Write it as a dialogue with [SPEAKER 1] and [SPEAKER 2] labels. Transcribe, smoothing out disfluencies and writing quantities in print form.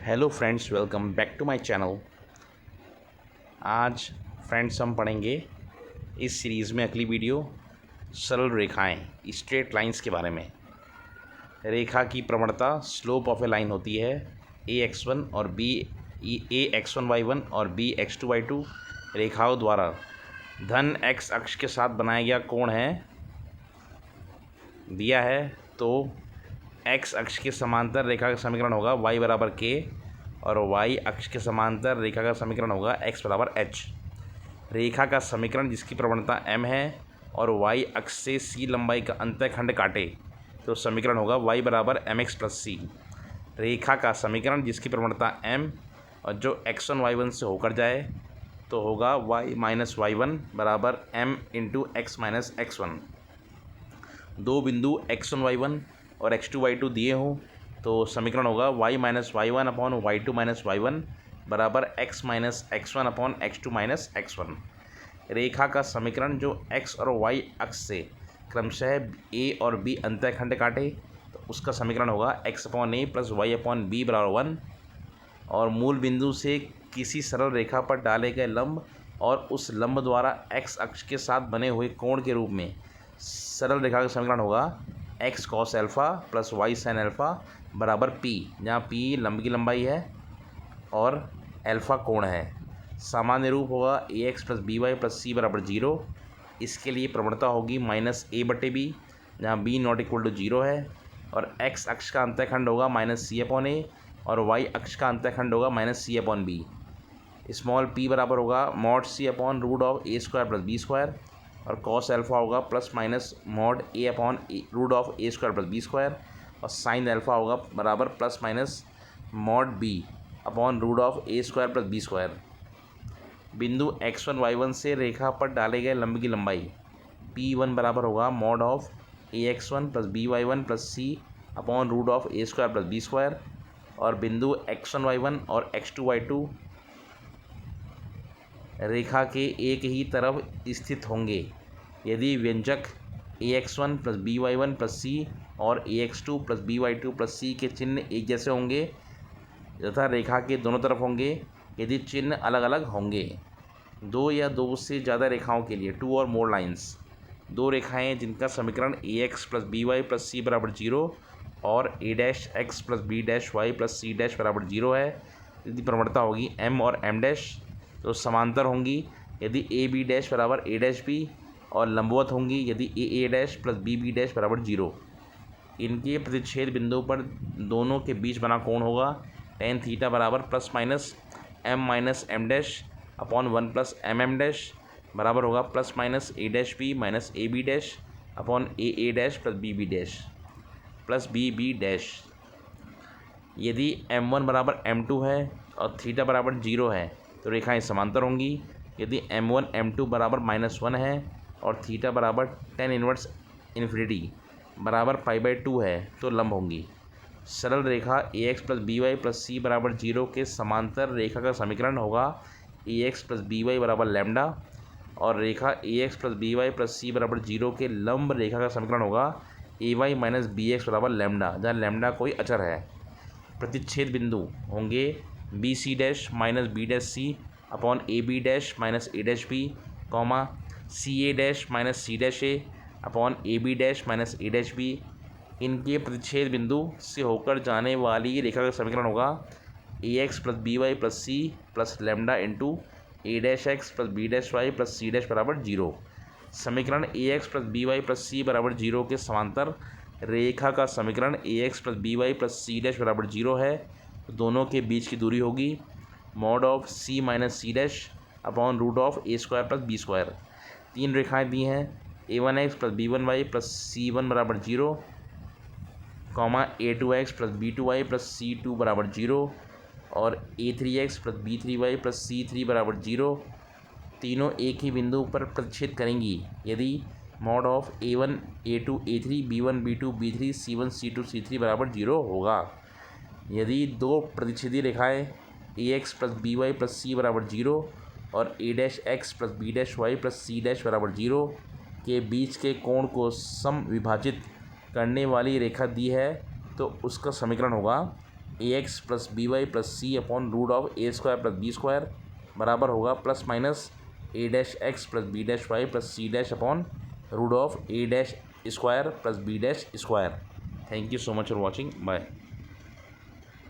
[SPEAKER 1] Hello friends, welcome back to my channel. आज friends हम पढ़ेंगे इस सीरीज़ में अगली वीडियो सरल रेखाएं, स्ट्रेट लाइंस के बारे में। रेखा की प्रवणता स्लोप ऑफ ए लाइन होती है ax1 और ax1y1 और bx2y2 रेखाओं द्वारा धन x अक्ष के साथ बनाया गया कोण है दिया है, तो x अक्ष के समांतर रेखा का समीकरण होगा y बराबर k और y अक्ष के समांतर रेखा का समीकरण होगा x बराबर h। रेखा का समीकरण जिसकी प्रवणता m है और y अक्ष से c लंबाई का अंतःखंड काटे तो समीकरण होगा y बराबर mx प्लस c। रेखा का समीकरण जिसकी प्रवणता m और जो x1 y1 से होकर जाए तो होगा y माइनस y1 बराबर m into x minus x1। दो बिंदु x1 y1 और x2 y2 दिए हों तो समीकरण होगा y minus y1 upon y2 minus y1 बराबर x minus x1 upon x2 minus x1। रेखा का समीकरण जो x और y अक्ष से क्रमशः a और b अंतःखंड काटे तो उसका समीकरण होगा x upon a plus y upon b बराबर 1। और मूल बिंदु से किसी सरल रेखा पर डाले गए लंब और उस लंब द्वारा x अक्ष के साथ बने हुए कोण के रूप में सरल रेखा का समीकरण होगा x cos alpha plus y sign alpha बराबर p, जहाँ p लंब की लंबाई है और एल्फ़ा कोण है। सामान्य रूप होगा ax plus by plus c बराबर 0। इसके लिए प्रवणता होगी माइनस a बटे b, जहाँ b नॉट इक्वल टू 0 है। और x अक्ष का अंतःखंड होगा माइनस c अपॉन a और y अक्ष का अंतःखंड होगा minus c upon b। Small p बराबर होगा mod c upon root of a square plus b square और कॉस एल्फ़ा होगा plus minus mod a upon root of a square plus b square और sine alpha होगा बराबर plus minus mod b upon root of a square plus b square. बिंदु x1 y1 से रेखा पर डाले गए लंब की लंबाई p1 बराबर होगा mod of ax1 plus by1 plus c upon root of a square plus b square. और बिंदु x1 y1 और x2 y2 रेखा के एक ही तरफ स्थित होंगे यदि व्यंजक ax1 plus by1 plus c और ax2 plus by2 plus c के चिन्ह एक जैसे होंगे तथा रेखा के दोनों तरफ होंगे यदि चिन्ह अलग अलग होंगे। दो या दो से ज़्यादा रेखाओं के लिए टू और मोर लाइंस, दो रेखाएं जिनका समीकरण ax plus by plus c बराबर 0 और a dash x plus b dash y plus c dash बराबर 0 है, यदि प्रवणता होगी m और m डैश तो समांतर होंगी यदि ए बी डैश बराबर ए डैश बी और लंबवत होंगी यदि ए डैश प्लस बी डैश बराबर 0। इनके प्रतिच्छेद बिंदु पर दोनों के बीच बना कोण होगा tan थीटा बराबर plus minus m dash upon 1 plus m dash बराबर होगा plus minus A dash B minus A B dash upon A dash plus B dash plus B dash. यदि m1 बराबर m2 है और थीटा बराबर 0 है तो रेखाएं समांतर होंगी। यदि m1 m2 बराबर -1 है और थीटा बराबर tan इनवर्स इन्फिनिटी बराबर π/2 है तो लंब होंगी। सरल रेखा ax plus by plus c बराबर 0 के समांतर रेखा का समीकरण होगा ax प्लस by बराबर लैम्डा और रेखा ax plus by plus c बराबर 0 के लंब रेखा का समीकरण होगा ay माइनस bx बराबर लैम्डा, जहाँ लैम्डा कोई अचर है। प्रतिच्छेद बिंदु होंगे B C dash minus B dash C upon A B dash minus A dash B comma C A dash minus C dash A upon A B dash minus A dash B. इनके प्रतिच्छेद बिंदु से होकर जाने वाली रेखा का समीकरण होगा a x plus b y plus c plus lambda into a dash x plus B dash y plus c dash बराबर 0। समीकरण a x plus b y plus c बराबर 0 के समांतर रेखा का समीकरण a x plus b y plus c dash बराबर 0 है। दोनों के बीच की दूरी होगी mod of c minus C dash upon root of a square plus b square. तीन रेखाएं दी हैं a1x plus b1y plus c1 बराबर 0 comma a2x plus b2y plus c2 बराबर 0 और a3x plus b3y plus c3 बराबर 0। तीनों एक ही बिंदु पर प्रतिच्छेद करेंगी यदि mod of a1 a2 a3 b1 b2 b3 c1 c2 c3 बराबर 0 होगा। यदि दो प्रतिच्छेदी रेखाएं ax plus by plus c बराबर 0 और a dash x plus b dash y plus c dash बराबर 0 के बीच के कोण को सम विभाजित करने वाली रेखा दी है तो उसका समीकरण होगा a x plus b y plus c upon root of a square plus b square बराबर होगा plus minus A dash x plus B dash y plus c dash upon root of a dash square plus B dash square. Thank you so much for watching, bye.